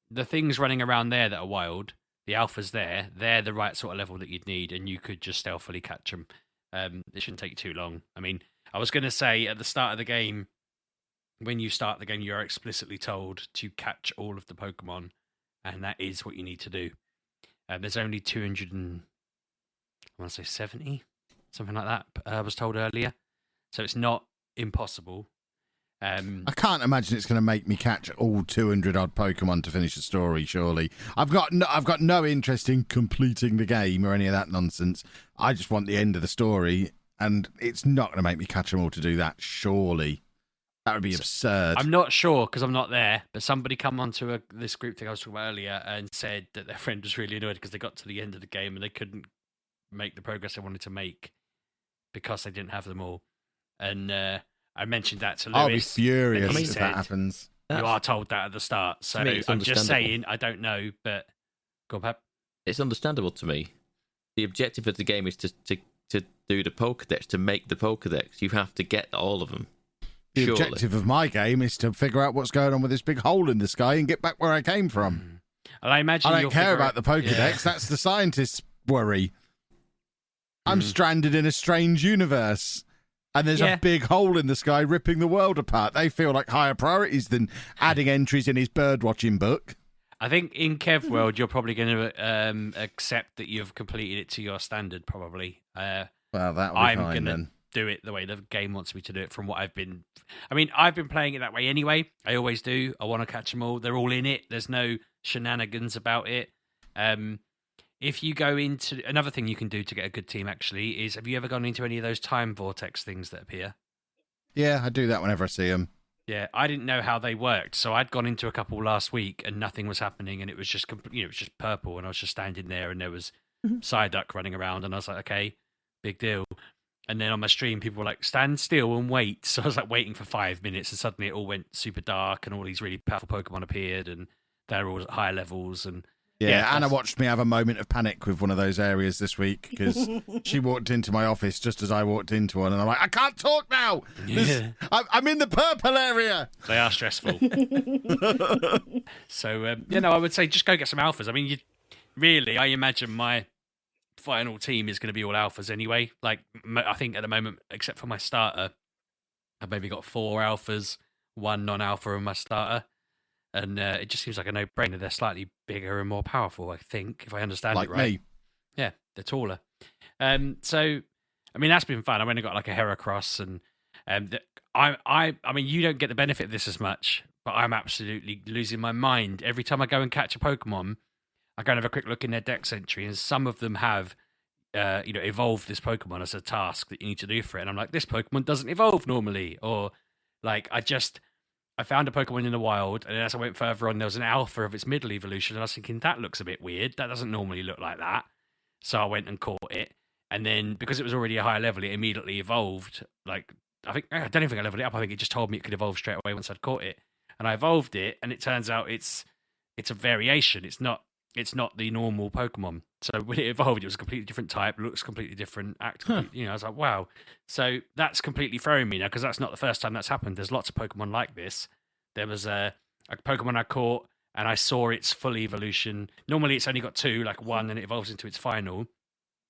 the things running around there that are wild, the alphas there, they're the right sort of level that you'd need, and you could just stealthily catch them. It shouldn't take too long. I mean, I was going to say at the start of the game, when you start the game, you are explicitly told to catch all of the Pokemon, and that is what you need to do. There's only 200 and, I want to say 70, something like that, I was told earlier. So it's not impossible. I can't imagine it's going to make me catch all 200 odd Pokemon to finish the story. Surely, I've got no interest in completing the game or any of that nonsense. I just want the end of the story, and it's not going to make me catch them all to do that. Surely, that would be absurd. I'm not sure because I'm not there, but somebody come onto this group thing I was talking about earlier and said that their friend was really annoyed because they got to the end of the game and they couldn't make the progress they wanted to make because they didn't have them all. And I mentioned that to Lewis. I'll be furious if said, that happens. You are told that at the start. So I'm just saying, I don't know, but go on, Pep. It's understandable to me. The objective of the game is to do the Pokedex, to make the Pokedex. You have to get all of them. The objective of my game is to figure out what's going on with this big hole in the sky and get back where I came from. And I imagine I don't care about the Pokedex. Yeah. That's the scientist's worry. I'm stranded in a strange universe. And there's a big hole in the sky ripping the world apart. They feel like higher priorities than adding entries in his birdwatching book. I think in Kev World, you're probably going to accept that you've completed it to your standard, probably. Well, that'll be I'm fine going to then. do it the way the game wants me to do it from what I've been... I mean, I've been playing it that way anyway. I always do. I want to catch them all. They're all in it. There's no shenanigans about it. If you go into... Another thing you can do to get a good team, actually, is have you ever gone into any of those time vortex things that appear? Yeah, I do that whenever I see them. Yeah, I didn't know how they worked, so I'd gone into a couple last week and nothing was happening, and it was just it was just purple, and I was just standing there, and there was Psyduck running around, and I was like, okay, big deal. And then on my stream, people were like, stand still and wait. So I was like waiting for 5 minutes, and suddenly it all went super dark, and all these really powerful Pokemon appeared, and they're all at higher levels, and yeah, Anna watched me have a moment of panic with one of those areas this week because she walked into my office just as I walked into one, and I'm like, I can't talk now. I'm in the purple area. They are stressful. So, I would say just go get some alphas. I mean, I imagine my final team is going to be all alphas anyway. Like, I think at the moment, except for my starter, I've maybe got 4 alphas, 1 non-alpha in my starter. And it just seems like a no-brainer. They're slightly bigger and more powerful, I think, if I understand it right. Like me. Yeah, they're taller. So, I mean, that's been fun. I went and got like a Heracross, and I mean, you don't get the benefit of this as much, but I'm absolutely losing my mind. Every time I go and catch a Pokemon, I go and have a quick look in their Dex entry, and some of them have, evolved this Pokemon as a task that you need to do for it. And I'm like, this Pokemon doesn't evolve normally. Or, like, I found a Pokemon in the wild, and as I went further on, there was an alpha of its middle evolution, and I was thinking, that looks a bit weird. That doesn't normally look like that. So I went and caught it, and then because it was already a higher level, it immediately evolved. Like, I don't even think I leveled it up. I think it just told me it could evolve straight away once I'd caught it, and I evolved it, and it turns out it's a variation. It's not the normal Pokemon. So when it evolved, it was a completely different type, looks completely different, I was like, wow. So that's completely throwing me now, because that's not the first time that's happened. There's lots of Pokemon like this. There was a Pokemon I caught, and I saw its full evolution. Normally it's only got 2, like 1, and it evolves into its final.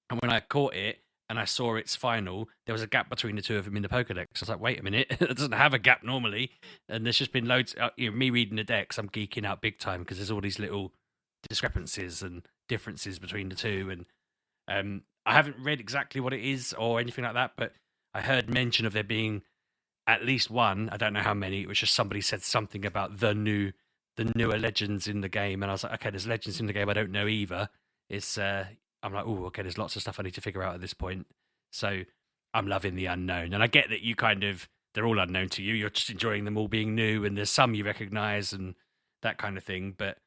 And when I caught it, and I saw its final, there was a gap between the 2 of them in the Pokedex. I was like, wait a minute, it doesn't have a gap normally. And there's just been loads, me reading the decks, I'm geeking out big time, because there's all these little discrepancies and differences between the 2, and I haven't read exactly what it is or anything like that, but I heard mention of there being at least 1. I don't know how many. It was just somebody said something about the newer legends in the game, and I was like, okay, there's legends in the game I don't know either. It's I'm like, oh, okay, there's lots of stuff I need to figure out at this point. So I'm loving the unknown, and I get that they're all unknown to you. You're just enjoying them all being new, and there's some you recognise and that kind of thing, but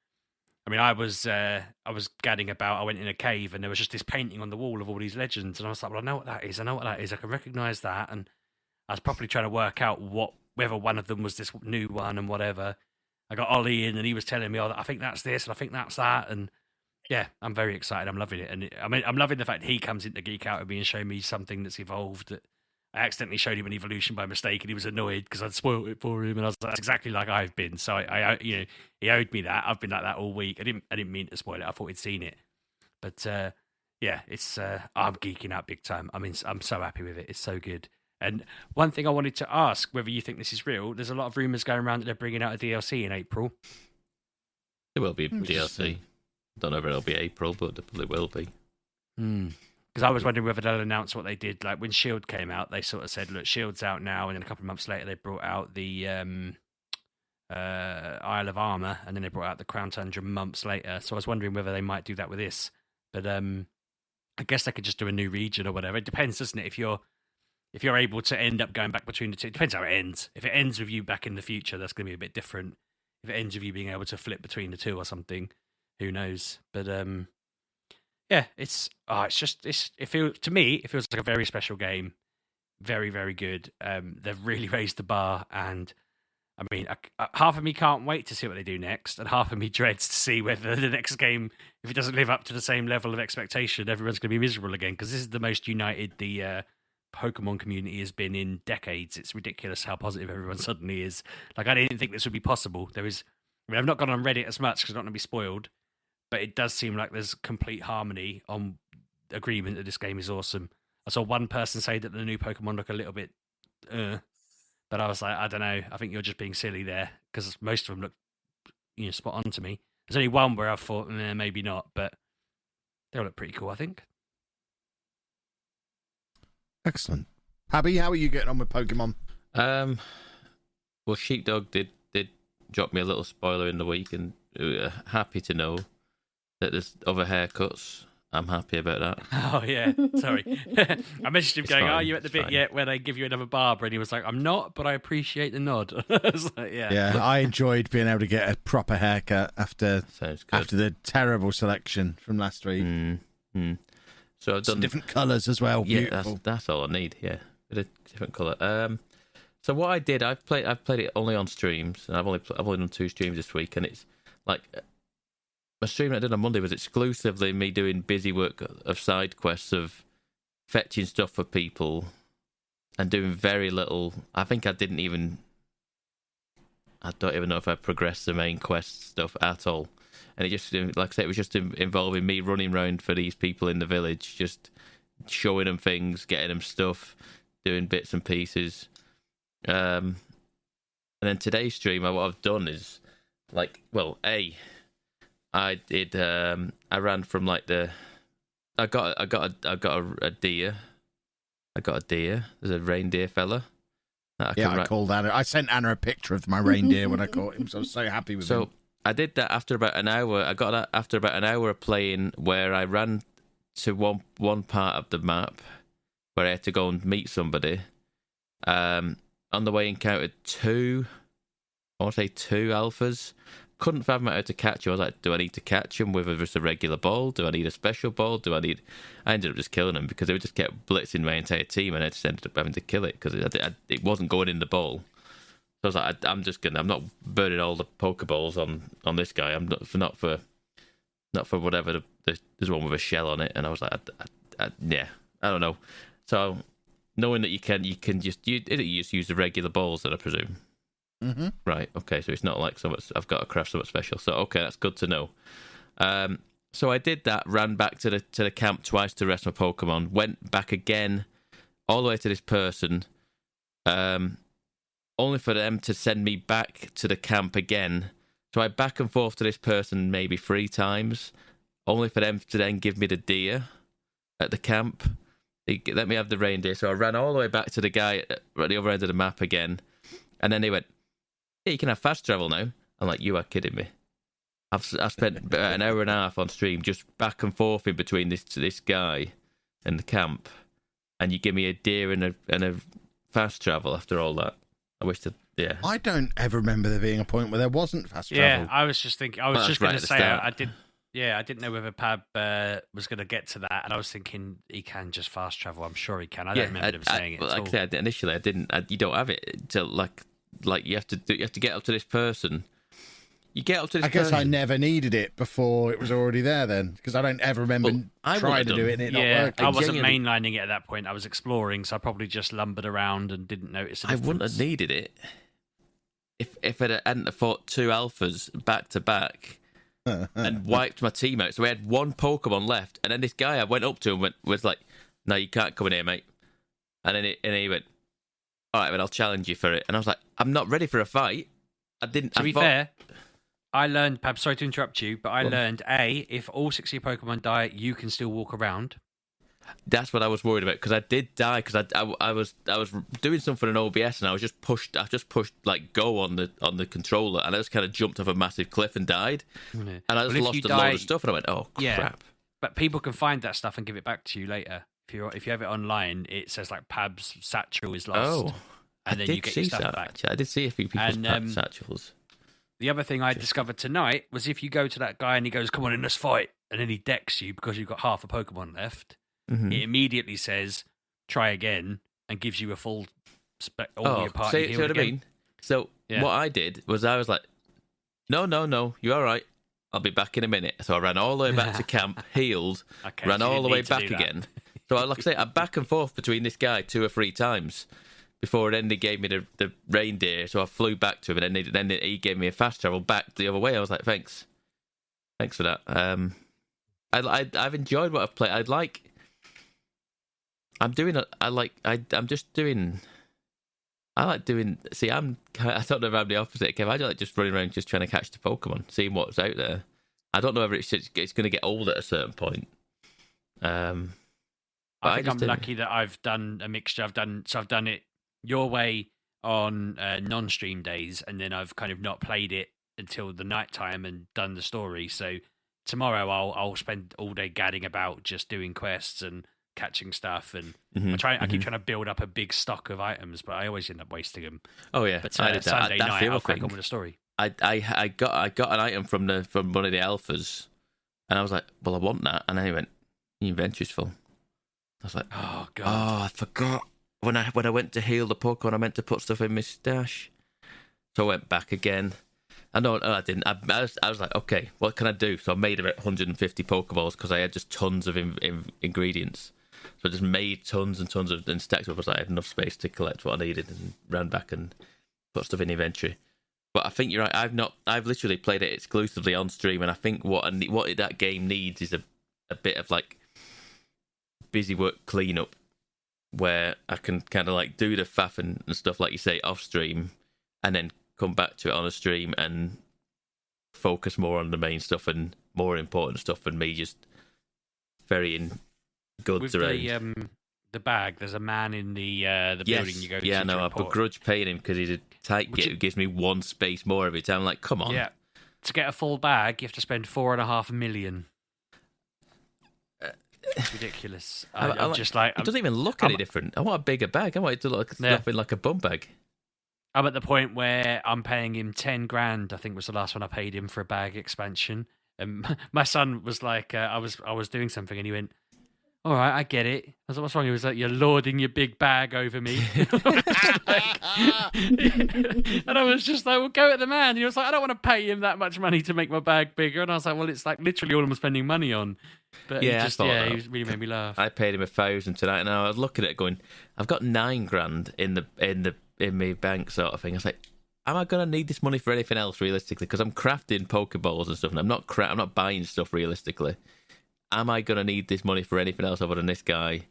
I mean, I was gadding about. I went in a cave, and there was just this painting on the wall of all these legends, and I was like, "Well, I know what that is. I can recognise that." And I was properly trying to work out whether one of them was this new one and whatever. I got Ollie in, and he was telling me, "Oh, I think that's this, and I think that's that." And yeah, I'm very excited. I'm loving it, and I'm loving the fact he comes in to geek out at me and show me something that's evolved. That I accidentally showed him an evolution by mistake, and he was annoyed because I'd spoiled it for him. And I was like, that's exactly like I've been. So I he owed me that. I've been like that all week. I didn't mean to spoil it. I thought he'd seen it. But yeah, it's I'm geeking out big time. I mean, I'm so happy with it. It's so good. And one thing I wanted to ask, whether you think this is real, there's a lot of rumors going around that they're bringing out a DLC in April. There will be DLC. Don't know if it'll be April, but it will be. Because I was wondering whether they'll announce what they did. Like when Shield came out, they sort of said, look, Shield's out now. And then a couple of months later, they brought out the Isle of Armor. And then they brought out the Crown Tundra months later. So I was wondering whether they might do that with this. But I guess they could just do a new region or whatever. It depends, doesn't it? If you're able to end up going back between the 2, it depends how it ends. If it ends with you back in the future, that's going to be a bit different. If it ends with you being able to flip between the 2 or something, who knows? But yeah, it feels to me, it feels like a very special game, very, very good. They've really raised the bar, and I mean, half of me can't wait to see what they do next, and half of me dreads to see whether the next game, if it doesn't live up to the same level of expectation, everyone's going to be miserable again. Because this is the most united the Pokemon community has been in decades. It's ridiculous how positive everyone suddenly is. Like, I didn't think this would be possible. I've not gone on Reddit as much because I'm not going to be spoiled. But it does seem like there's complete harmony on agreement that this game is awesome. I saw one person say that the new Pokemon look a little bit, but I was like, I don't know. I think you're just being silly there because most of them look, spot on to me. There's only one where I thought, maybe not, but they all look pretty cool, I think. Excellent. Abby, how are you getting on with Pokemon? Well, Sheepdog did drop me a little spoiler in the week, and happy to know that there's other haircuts. I'm happy about that. Oh, yeah. Sorry. I messaged him going, are you at the bit yet where they give you another barber? And he was like, I'm not, but I appreciate the nod. I was like, yeah. Yeah, I enjoyed being able to get a proper haircut after the terrible selection from last week. So I've done some different colours as well. Yeah, beautiful. That's all I need. Yeah, a different colour. So what I did, I've played it only on streams, and I've only done 2 streams this week, and it's like my stream I did on Monday was exclusively me doing busy work of side quests of fetching stuff for people and doing very little. I think I don't even know if I progressed the main quest stuff at all. And it just, like I said, it was just involving me running around for these people in the village, just showing them things, getting them stuff, doing bits and pieces. And then today's stream, what I've done is I did. I ran from I got a deer. I got a deer. There's a reindeer fella. I called Anna. I sent Anna a picture of my reindeer when I caught him, so I was so happy with him. I did that after about an hour. I got that after about an hour of playing, where I ran to one part of the map where I had to go and meet somebody. On the way, encountered 2 I want to say 2 alphas. Couldn't fathom out how to catch them. I was like, do I need to catch them with just a regular ball? Do I need a special ball? I ended up just killing them because they just kept blitzing my entire team, and I just ended up having to kill it because it wasn't going in the ball. So I was like, I'm not burning all the Pokeballs on this guy. I'm not for whatever there's one with a shell on it. And I was like, yeah, I don't know. So knowing that you can just use the regular balls, then I presume. Mm-hmm. Right. Okay. So it's not like so much. I've got to craft something special. So okay, that's good to know. So I did that. Ran back to the camp twice to rest my Pokemon. Went back again, all the way to this person. Only for them to send me back to the camp again. So I back and forth to this person maybe 3 times, only for them to then give me the deer at the camp. They let me have the reindeer. So I ran all the way back to the guy at the other end of the map again, and then they went, "Hey, you can have fast travel now." I'm like, "You are kidding me." I've spent about an hour and a half on stream just back and forth in between this guy and the camp, and you give me a deer and a fast travel after all that. I wish that, yeah. I don't ever remember there being a point where there wasn't fast travel. Yeah, I was just thinking. I was just going to say I did. Yeah, I didn't know whether Pab was going to get to that, and I was thinking he can just fast travel. I'm sure he can. I don't remember him saying it. Like I said, initially, I didn't. You don't have it until like you have to get up to this person. You get up to this. I guess person. I never needed it before it was already there then, because I don't ever remember trying to do it and it not working. I wasn't mainlining it at that point. I was exploring, so I probably just lumbered around and didn't notice. I wouldn't have needed it if I hadn't fought 2 alphas back to back and wiped my team out. So we had 1 Pokemon left, and then this guy I went up to and was like, "No, you can't come in here, mate." And then he went, "All right, well, I'll challenge you for it." And I was like, "I'm not ready for a fight." I didn't. To be fair, I learned, Pab, sorry to interrupt you, but I learned, if all 6 of your Pokemon die, you can still walk around. That's what I was worried about, because I did die, because I was doing something in OBS, and I just pushed like go on the controller, and I just kind of jumped off a massive cliff and died. And I just lost a load of stuff, and I went, oh, crap. Yeah, but people can find that stuff and give it back to you later. If you have it online, it says like Pab's satchel is lost. Oh, and then you get your stuff back. Actually. I did see a few people's satchels. The other thing I discovered tonight was if you go to that guy and he goes, "Come on in, let's fight," and then he decks you because you've got half a Pokemon left, it immediately says, "Try again," and gives you a full all your party healed what again. I mean? So what I did was I was like, no, you're all right. I'll be back in a minute. So I ran all the way back to camp, healed, ran all the way back again. So like I say, I'm back and forth between this guy 2 or 3 times. Before then, they gave me the reindeer, so I flew back to him, and then he gave me a fast travel back the other way. I was like, thanks for that. I've enjoyed what I've played. I'm I don't know if I'm the opposite, Kev. I like just running around just trying to catch the Pokemon, seeing what's out there. I don't know whether it's going to get old at a certain point. I think I'm lucky that I've done a mixture. I've done it your way on non-stream days, and then I've kind of not played it until the night time and done the story. So tomorrow I'll spend all day gadding about just doing quests and catching stuff, and I keep trying to build up a big stock of items, but I always end up wasting them. Oh yeah, but Sunday night I'll crack on with the story. I got an item from one of the alphas, and I was like, well, I want that, and then he went, your inventory's full. I was like, oh god, I forgot when I went to heal the Pokemon, I meant to put stuff in my stash, so I went back again. I didn't. I was like, okay, what can I do? So I made about 150 Pokeballs because I had just tons of ingredients. So I just made tons and tons of and stacked up. I was like, I had enough space to collect what I needed and ran back and put stuff in the inventory. But I think you're right. I've literally played it exclusively on stream, and I think what that game needs is a bit of like busy work cleanup, where I can kind of like do the faff and stuff like you say off stream, and then come back to it on a stream and focus more on the main stuff and more important stuff, and me just ferrying goods around. The bag, there's a man in the building you go to. Yeah, no, I begrudge paying him because he's a tight kid who gives me 1 space more every time. I'm like, come on. Yeah. To get a full bag, you have to spend 4.5 million. It's ridiculous. I'm just like... It doesn't even look any different. I want a bigger bag. I want it to look nothing like a bum bag. I'm at the point where I'm paying him 10 grand. I think was the last one I paid him for a bag expansion. And my son was like, I was doing something, and he went, "All right, I get it." I was like, "What's wrong?" He was like, "You're lording your big bag over me." And I was just like, "Well, go at the man." He was like, "I don't want to pay him that much money to make my bag bigger." And I was like, "Well, it's like literally all I'm spending money on." But Yeah, he really made me laugh. I paid him 1,000 tonight, and I was looking at it going, I've got 9 grand in my bank sort of thing. I was like, am I going to need this money for anything else realistically? Because I'm crafting Pokeballs and stuff, and I'm not buying stuff realistically. Am I going to need this money for anything else other than this guy?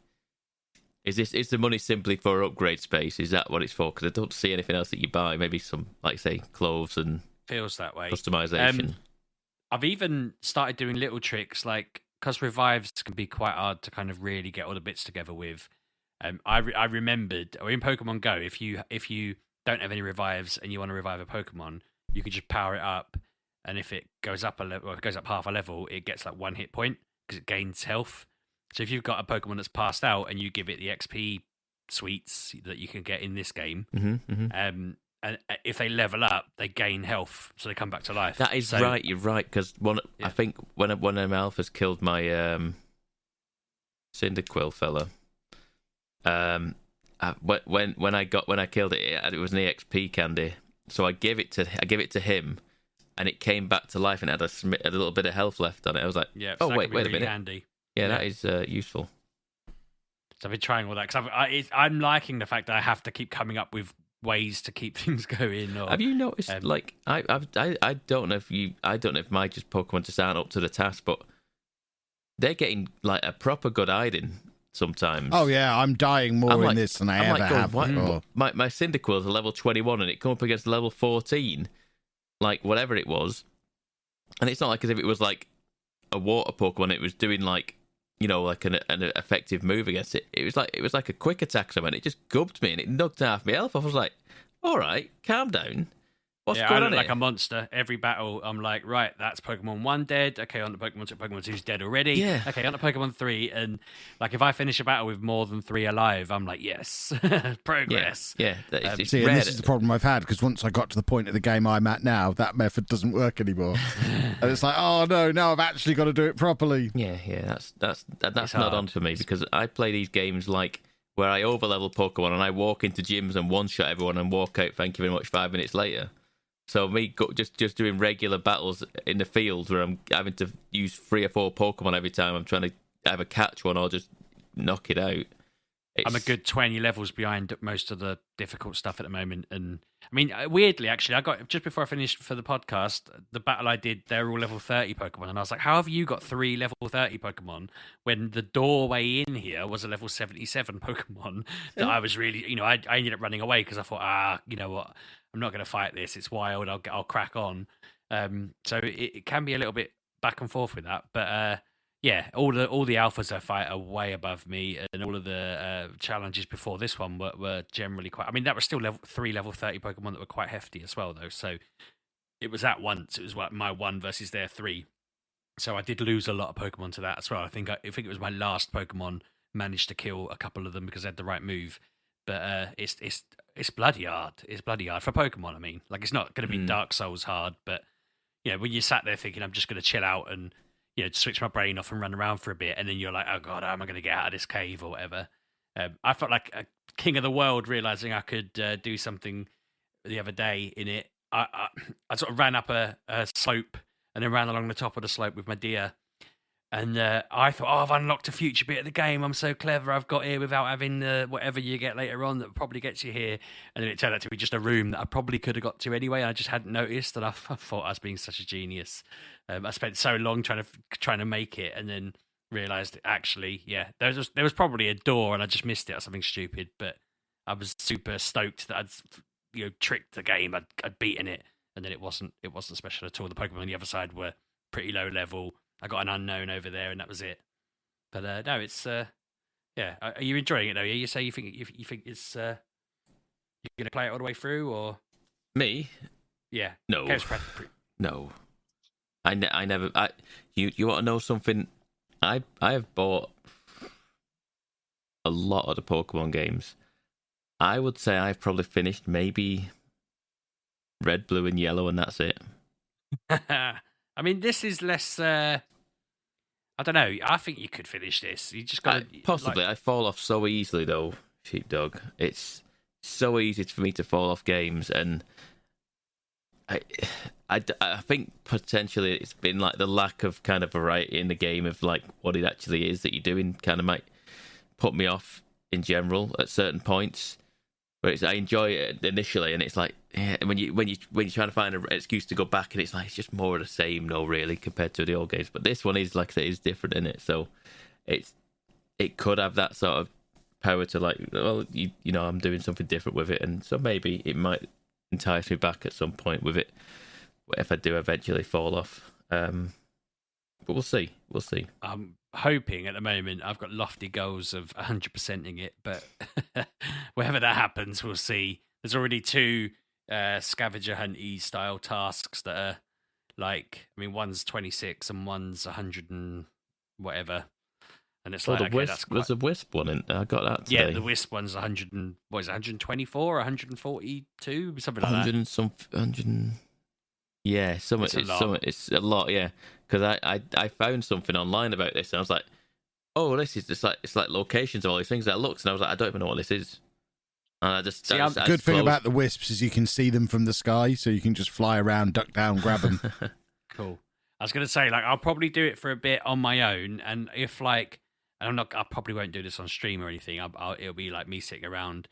Is the money simply for upgrade space? Is that what it's for? Because I don't see anything else that you buy. Maybe some, like say, clothes and Feels that way. customization. I've even started doing little tricks, like because revives can be quite hard to kind of really get all the bits together with. I remembered, or in Pokemon Go, if you don't have any revives and you want to revive a Pokemon, you can just power it up, and if it goes up a level, or it goes up half a level, it gets like 1 hit point because it gains health. So if you've got a Pokemon that's passed out and you give it the XP sweets that you can get in this game, and if they level up, they gain health, so they come back to life. That is right. You're right, because I think when one of them alphas killed my Cyndaquil fella. When I killed it was an EXP candy, so I gave it to him, and it came back to life and had a little bit of health left on it. I was like, oh wait a minute, handy. Yeah, that is useful. So I've been trying all that because I'm liking the fact that I have to keep coming up with ways to keep things going. Or, have you noticed? I don't know if my Pokemon just aren't up to the task, but they're getting like a proper good hiding sometimes. Oh yeah, I'm dying more in this than I ever have before. My Cyndaquil is a level 21, and it come up against level 14, like whatever it was, and it's not like as if it was like a water Pokemon. It was doing like, like an effective move against it. It was like a quick attack, and it just gubbed me, and it knocked half my health off. I was like, all right, calm down. What's going on? I look here? like a monster. Every battle, I'm like, right, that's Pokemon 1 dead. Okay, on to Pokemon 2. Pokemon 2's dead already. Yeah. Okay, on to Pokemon 3. And like, if I finish a battle with more than 3 alive, I'm like, yes, progress. Yeah. It's See, rare and this is the problem I've had, because once I got to the point of the game I'm at now, that method doesn't work anymore. And it's like, oh no, now I've actually got to do it properly. Yeah. That's not on for me, because I play these games like where I overlevel Pokemon and I walk into gyms and one-shot everyone and walk out, thank you very much, 5 minutes later. So me just doing regular battles in the field where I'm having to use 3 or 4 Pokemon every time I'm trying to either catch one or just knock it out. I'm a good 20 levels behind most of the difficult stuff at the moment. And I mean, weirdly, actually, I got just before I finished for the podcast, the battle I did, they're all level 30 Pokemon. And I was like, how have you got 3 level 30 Pokemon when the doorway in here was a level 77 Pokemon that I was really, I ended up running away because I thought, you know what, I'm not going to fight this. It's wild. I'll crack on. So it can be a little bit back and forth with that. But yeah, all the alphas I fight are way above me, and all of the challenges before this one were generally quite. I mean, that was still level 30 Pokemon that were quite hefty as well, though. So it was at once. It was like my 1 versus their 3. So I did lose a lot of Pokemon to that as well. I think it was my last Pokemon managed to kill a couple of them because they had the right move. But it's bloody hard. It's bloody hard for Pokemon. I mean, like, it's not going to be Dark Souls hard, but when you sat there thinking I'm just going to chill out and switch my brain off and run around for a bit, and then you're like, oh god, how am I going to get out of this cave or whatever? I felt like a king of the world realizing I could do something the other day in it. I sort of ran up a slope and then ran along the top of the slope with my deer. And I thought, I've unlocked a future bit of the game. I'm so clever. I've got here without having whatever you get later on that probably gets you here. And then it turned out to be just a room that I probably could have got to anyway. And I just hadn't noticed. And I thought I was being such a genius. I spent so long trying to make it, and then realised actually, yeah, there was probably a door and I just missed it or something stupid. But I was super stoked that I'd tricked the game. I'd beaten it, and then it wasn't special at all. The Pokemon on the other side were pretty low level. I got an unknown over there, and that was it. But no, it's yeah. Are you enjoying it though? You say you think it's you're gonna play it all the way through, or me? Yeah. No. No. I never. You want to know something? I have bought a lot of the Pokemon games. I would say I've probably finished maybe red, blue, and yellow, and that's it. I mean, this is less. I don't know. I think you could finish this. You just got possibly. I fall off so easily though, Sheepdog. It's so easy for me to fall off games, and I think potentially it's been like the lack of kind of variety in the game of like what it actually is that you're doing kind of might put me off in general at certain points. But I enjoy it initially, and it's like when you're trying to find an excuse to go back, and it's like it's just more of the same, no, really, compared to the old games. But this one is, like I say, is different in it, so it could have that sort of power to like, well, you know, I'm doing something different with it, and so maybe it might entice me back at some point with it if I do eventually fall off. But we'll see. I'm hoping at the moment I've got lofty goals of 100%ing it, but whenever that happens, we'll see. There's already 2 scavenger hunty style tasks that are like, I mean, one's 26 and one's 100 and whatever. And it's like, okay, that's quite... There's a wisp one in. I got that today. Yeah, the wisp one's 100 and what is it, 124 or 142, something like 100 that. And some 100. Yeah, it's a lot. Yeah, because I found something online about this, and I was like, oh, this is just like it's like locations of all these things that looks, and I was like, I don't even know what this is. And I just the good thing about the wisps is you can see them from the sky, so you can just fly around, duck down, grab them. Cool. I was gonna say, like, I'll probably do it for a bit on my own, and if like, and I probably won't do this on stream or anything. It'll be like me sitting around,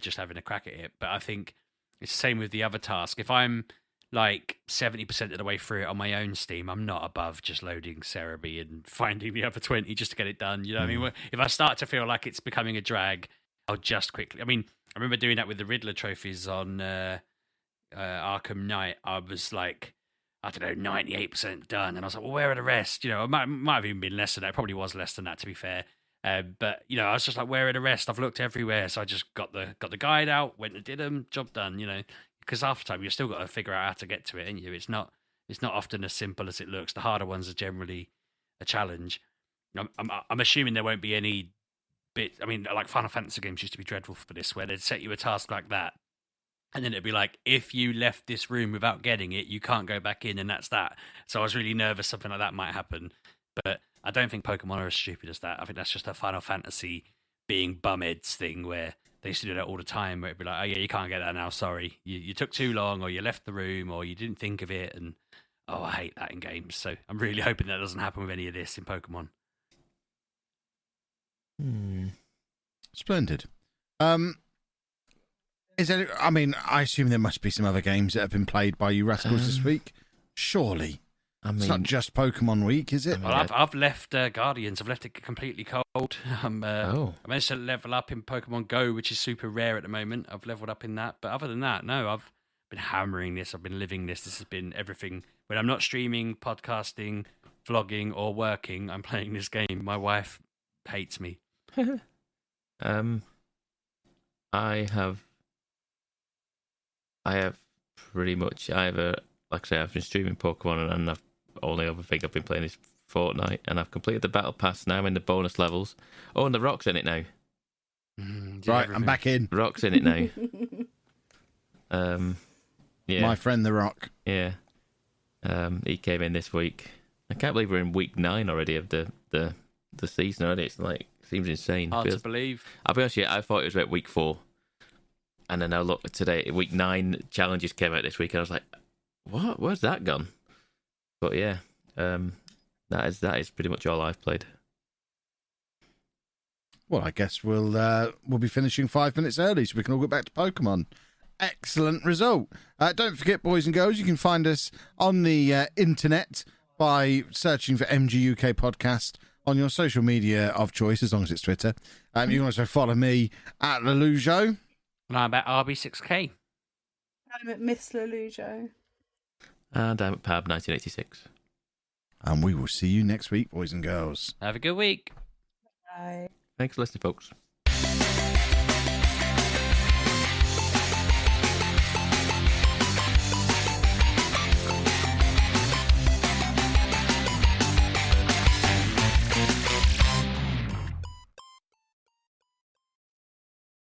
just having a crack at it. But I think it's the same with the other task. If I'm like 70% of the way through it on my own Steam, I'm not above just loading Cerebi and finding the other 20 just to get it done. You know what I mean? If I start to feel like it's becoming a drag, I'll just quickly... I mean, I remember doing that with the Riddler trophies on Arkham Knight. I was like, I don't know, 98% done. And I was like, well, where are the rest? You know, it might have even been less than that. It probably was less than that, to be fair. But, you know, I was just like, where are the rest? I've looked everywhere. So I just got the guide out, went and did them, job done, you know. Because half the time you've still got to figure out how to get to it, ain't you? It's not often as simple as it looks. The harder ones are generally a challenge. I'm assuming there won't be any bit. I mean, like Final Fantasy games used to be dreadful for this, where they'd set you a task like that, and then it'd be like, if you left this room without getting it, you can't go back in, and that's that. So I was really nervous something like that might happen, but I don't think Pokemon are as stupid as that. I think that's just a Final Fantasy being bumheads thing where they used to do that all the time, where it'd be like, oh yeah, you can't get that now, sorry. You took too long, or you left the room, or you didn't think of it, and oh, I hate that in games. So I'm really hoping that doesn't happen with any of this in Pokemon. Splendid. Is there, I mean, I assume there must be some other games that have been played by you rascals this week. Surely. I mean, it's not just Pokemon Week, is it? Well, I've left Guardians. I've left it completely cold. I managed to level up in Pokemon Go, which is super rare at the moment. I've leveled up in that. But other than that, no, I've been hammering this. I've been living this. This has been everything. When I'm not streaming, podcasting, vlogging, or working, I'm playing this game. My wife hates me. I have pretty much either, like I say, I've been streaming Pokemon, and I've only other thing I've been playing is Fortnite, and I've completed the battle pass now in the bonus levels. Oh, and the Rock's in it now. Right, everything. I'm back in. Rock's in it now. Yeah, my friend the Rock. Yeah, he came in this week. I can't believe we're in week 9 already of the season already. It's like, seems insane. Hard to believe. I'll be honest with you, I thought it was about week 4. And then I looked today, week 9 challenges came out this week, and I was like, what? Where's that gone? But yeah, that is pretty much all I've played. Well, I guess we'll be finishing 5 minutes early, so we can all get back to Pokemon. Excellent result. Don't forget, boys and girls, you can find us on the internet by searching for MGUK Podcast on your social media of choice, as long as it's Twitter. You can also follow me at Lelujo. And I'm at RB6K. I'm at Miss Lelujo. And I'm at Pab 1986. And we will see you next week, boys and girls. Have a good week. Bye. Thanks for listening, folks.